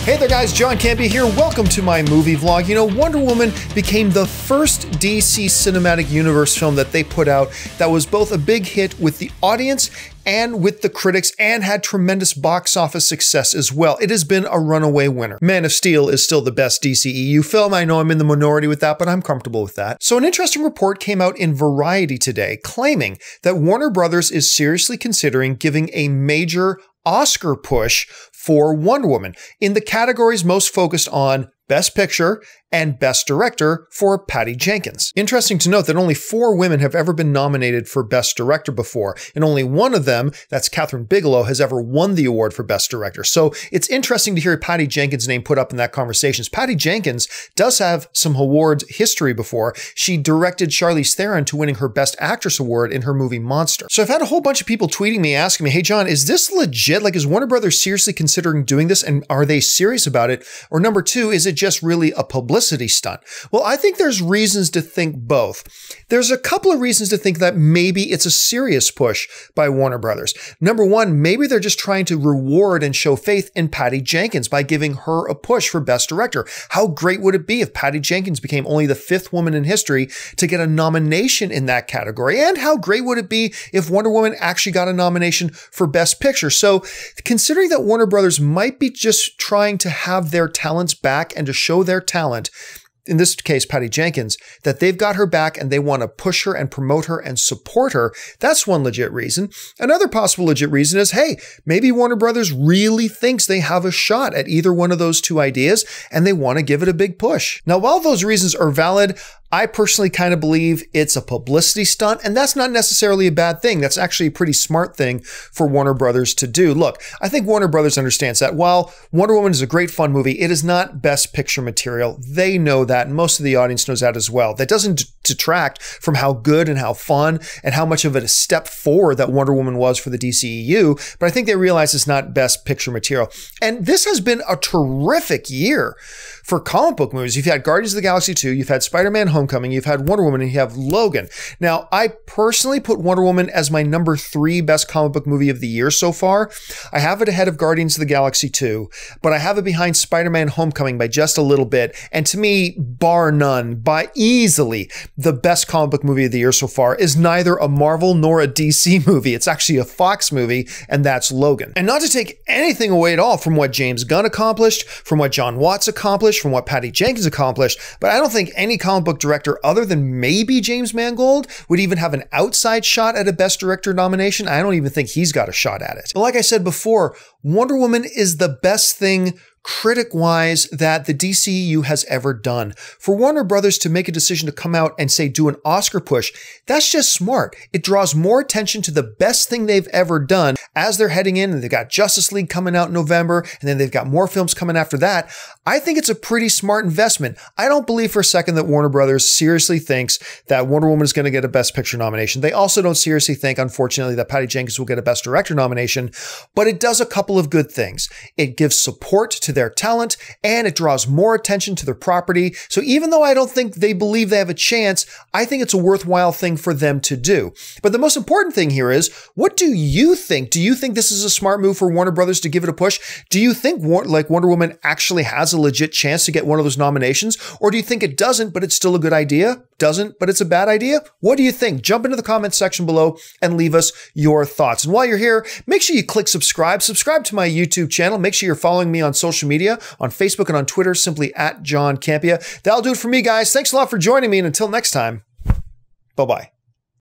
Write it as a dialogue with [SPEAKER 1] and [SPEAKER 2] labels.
[SPEAKER 1] Hey there guys, John Campea here. Welcome to my movie vlog. You know, Wonder Woman became the first DC Cinematic Universe film that they put out that was both a big hit with the audience and with the critics, and had tremendous box office success as well. It has been a runaway winner. Man of Steel is still the best DCEU film. I know I'm in the minority with that, but I'm comfortable with that. So an interesting report came out in Variety today claiming that Warner Brothers is seriously considering giving a major Oscar push for Wonder Woman in the categories most focused on Best Picture and Best Director for Patty Jenkins. Interesting to note that only 4 women have ever been nominated for Best Director before, and only one of them, that's Catherine Bigelow, has ever won the award for Best Director. So it's interesting to hear Patty Jenkins' name put up in that conversation. Patty Jenkins does have some awards history before. She directed Charlize Theron to winning her Best Actress award in her movie Monster. So I've had a whole bunch of people tweeting me, asking me, hey John, is this legit? Like, is Warner Brothers seriously considering doing this, and are they serious about it? Or number 2, is it just really a publicity stunt? Well, I think there's reasons to think both. There's a couple of reasons to think that maybe it's a serious push by Warner Brothers. Number 1, maybe they're just trying to reward and show faith in Patty Jenkins by giving her a push for Best Director. How great would it be if Patty Jenkins became only the 5th woman in history to get a nomination in that category? And how great would it be if Wonder Woman actually got a nomination for Best Picture? So considering that Warner Brothers might be just trying to have their talents back and to show their talent, in this case, Patty Jenkins, that they've got her back and they want to push her and promote her and support her. That's one legit reason. Another possible legit reason is, hey, maybe Warner Brothers really thinks they have a shot at either one of those 2 ideas and they want to give it a big push. Now, while those reasons are valid, I personally kind of believe it's a publicity stunt, and that's not necessarily a bad thing. That's actually a pretty smart thing for Warner Brothers to do. Look, I think Warner Brothers understands that while Wonder Woman is a great fun movie, it is not Best Picture material. They know that, and most of the audience knows that as well. That doesn't detract from how good and how fun and how much of a step forward that Wonder Woman was for the DCEU, but I think they realize it's not Best Picture material. And this has been a terrific year for comic book movies. You've had Guardians of the Galaxy 2, you've had Spider-Man Homecoming, you've had Wonder Woman, and you have Logan. Now, I personally put Wonder Woman as my number 3 best comic book movie of the year so far. I have it ahead of Guardians of the Galaxy 2, but I have it behind Spider-Man Homecoming by just a little bit. And to me, bar none, by easily the best comic book movie of the year so far is neither a Marvel nor a DC movie. It's actually a Fox movie, and that's Logan. And not to take anything away at all from what James Gunn accomplished, from what John Watts accomplished, from what Patty Jenkins accomplished, but I don't think any comic book director other than maybe James Mangold would even have an outside shot at a Best Director nomination. I don't even think he's got a shot at it. But like I said before, Wonder Woman is the best thing critic-wise that the DCEU has ever done. For Warner Brothers to make a decision to come out and say, do an Oscar push, that's just smart. It draws more attention to the best thing they've ever done as they're heading in, and they've got Justice League coming out in November, and then they've got more films coming after that. I think it's a pretty smart investment. I don't believe for a second that Warner Brothers seriously thinks that Wonder Woman is going to get a Best Picture nomination. They also don't seriously think, unfortunately, that Patty Jenkins will get a Best Director nomination, but it does a couple of good things. It gives support to their talent, and it draws more attention to their property. So even though I don't think they believe they have a chance, I think it's a worthwhile thing for them to do. But the most important thing here is, what do you think? Do you think this is a smart move for Warner Brothers to give it a push? Do you think like Wonder Woman actually has a legit chance to get one of those nominations? Or do you think it doesn't, but it's still a good idea? Doesn't, but it's a bad idea? What do you think? Jump into the comments section below and leave us your thoughts. And while you're here, make sure you click subscribe. Subscribe to my YouTube channel. Make sure you're following me on social media, on Facebook and on Twitter, simply at John Campea. That'll do it for me, guys. Thanks a lot for joining me, and until next time, bye-bye.